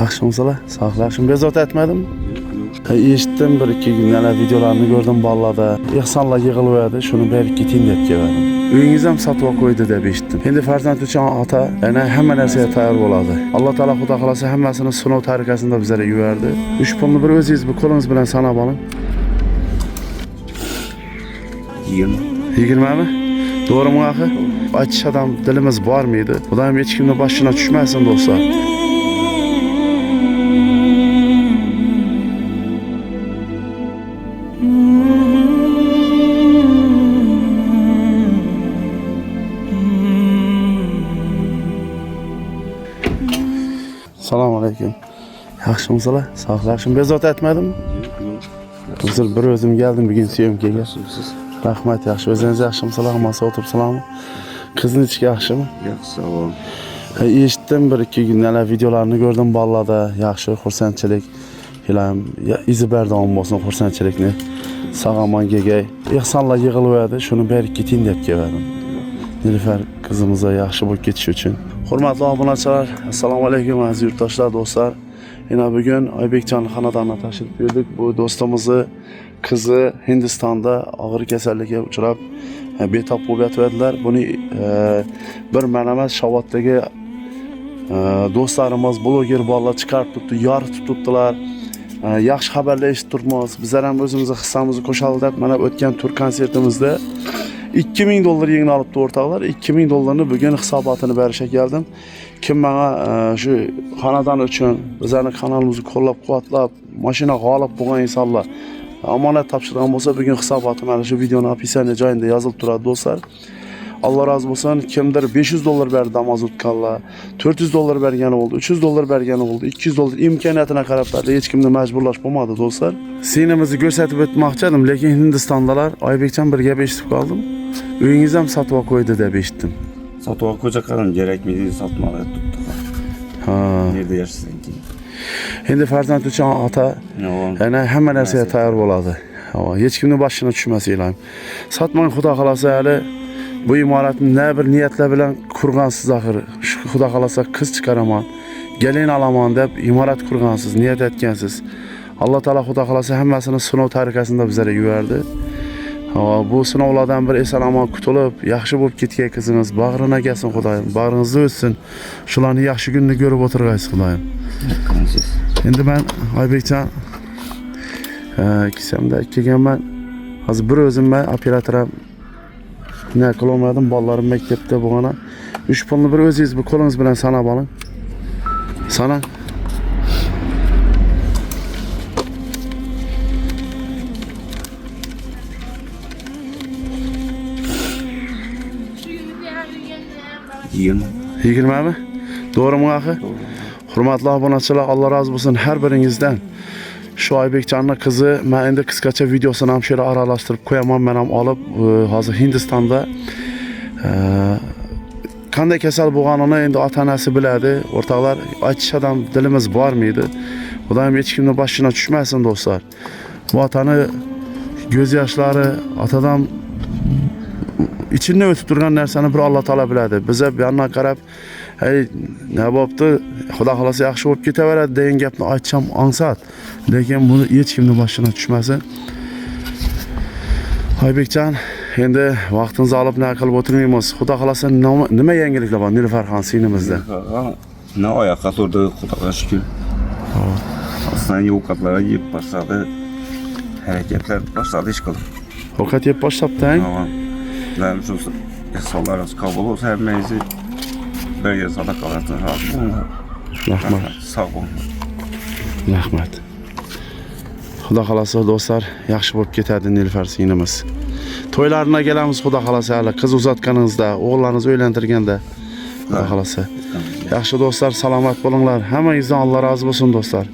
Yaxshimisilar? Sağlaşım bezot etmedim. Eshitdim bir iki günlerde videolarını gördüm ballada. İhsanlar yig'ilib şunu berib keting deb keldim. Uyingiz ham sotib qo'ydi deb eshitdim. Endi farzand uchun ota yana hamma narsaga tayyor bo'ladi. Alloh taolo xudo xolasa hammasini sinov tariqasida bizlarga yubordi. 3 pulni bir o'zingiz bu qo'lingiz bilan sanab oling. 20 mi? Doğru mu axı? Aytish adam dilimiz bor mıydı? Xudoyim hech kimni boshidan tushmasin do'stlar. Assalomu alaykum. Yaxshimisizlar? Sog'lashim bezot etmedim. Hozir bir o'zim geldim bugün syomkaga. Rahmat, yaxshi. O'zingiz yaxshimisizlar? Hammasi o'tiribsizlarmi? Qizingiz yaxshimi? Yaxshi, sağ olun. Eshitdim bir iki günlerde videolarını gördüm ballada. Yaxshi, xursandchilik. Ilam izi berdavom bo'lsin xursandchilikni. Sağaman gegay. İhsanlar yig'ilib shuni berib keting deb keldim. Nilufar qizimizga yaxshi bo'lib ketish uchun. Hurmatli obunachilar, assalomu alaykum aziz yurtdoshlar, do'stlar. Yine bugün Aybekcan xonadonga tashrif buyurdik. Bu do'stimizni qizi Hindistonda og'ir kasallikka uchrab betob bo'lib yotadilar. Buni bir mana emas, Shavotdagi do'stlarimiz, bloger bolalar chiqarib turibdi, yoritib turibdilar. Yaxshi xabarlar eshitib turibmiz. Bizlar ham o'zimizni hissamizni qo'shaylik deb mana o'tgan tur konsertimizda $2000 yengil olibdi o'rtoqlar. $2000 bugün hisobotini berishga keldim. Kim bana şu xonadon uchun bizlarning kanalimizni qo'llab-quvvatlab, mashina g'olib bo'lgan insonlar omonat topshirgan bo'lsa, bugün hisoboti mana shu videoning описание joyida yozilib turadi do'stlar. Allah razı olsun. Kimdir $500 berdi damazutkanlar, $400 bergani oldu, $300 bergani oldu, $200 imkoniyatına qarab berdi. Hech kimni majburlash bo'lmadi do'stlar. Sinimizni ko'rsatib o'tmoqchi edim, lekin Hindistondalar Aybekcan bir gap eshitib qoldim. Uyingiz ham sotib qo'ydi deb eshitdim. Satuğa koca kadın gerekmedi satmalar tuttuk. Ha. Nerede yaşasın ki? Endi farzand uchun ota yana hamma narsaga tayyor bo'ladi. Hech kimni boshidan tushmasin iloyim. Sotmang xudo xolasa hali bu imoratni ne bir niyatlar bilan qurgansiz axir. Xudo xolasa qiz chiqaraman, gelin alaman deb imorat qurgansiz, niyat etgansiz. Alloh taolo xudo xolasa hammasini sinov tariqasida bizlarga yubordi. Bu sinovlardan bir eson-omon qutulib, yaxshi bo'lib ketgan qizingiz bag'rina kelsin xudoyim. Bag'ringizni o'tsin. Shularni yaxshi kunni ko'rib o'tirg'aysiz xudoyim. Endi men Aybekcan kisamda kelganman. Hozir bir o'zim men operatoram ne qilolmadim. Bolalarim maktabda bo'lgana. 3 pulni bir o'zingiz bu qo'lingiz bilan sanab oling. Sanang. Yigirme mi? Doğru mu axı? Hurmatli obunachilar, Allah razı olsun her biringizden. Şu Aybekcan'ın kızı, ben endi qisqacha videosini ham şöyle aralashtirib qo'yaman, men ham olib hozir Hindistonda qanday kasal bo'lganini endi ota-onasi biladi. O'rtoqlar, aytish adam dilimiz bor mıydı? Xudoyim hech kimni boshidan tushmasin do'stlar. Bu otani göz yaşları atadan içinde ötüp durgan narsani bir Allah taolo biladi. Bize bir yandan qarab, hey ne bo'pti? Xudo xolasa yaxshi bo'lib ketaveradi degan gapni aytsam ansat. Lekin buni hech kimni boshidan tushmasin. Aybekcan, endi vaqtingizni olib ne qilib o'tirmaymiz. Xudo xolasa nima yangiliklar bor Nilufar sinimizda? Ne oyoqqa turdi, Xudoga shukr. Aslında ovqatlara yeb başladı. Hareketler başladı iş qilib. Ovqat yeb boshlabdi-a? Ben şu insanlarımız kabul olsa hepimizi böyle sadakalardan razı olun. Rahmat. Sağ olun. Rahmat. Xudo xolasa do'stlar, yaxshi bo'lib ketadi Nilufar sinimiz. To'ylarına gelamiz xudo xolasa, hali qiz uzatganingizda, o'g'illarningizni uylantirganda xudo xolasa. Yaxshi do'stlar, salomat bo'linglar. Hammangizdan Alloh razı olsun do'stlar.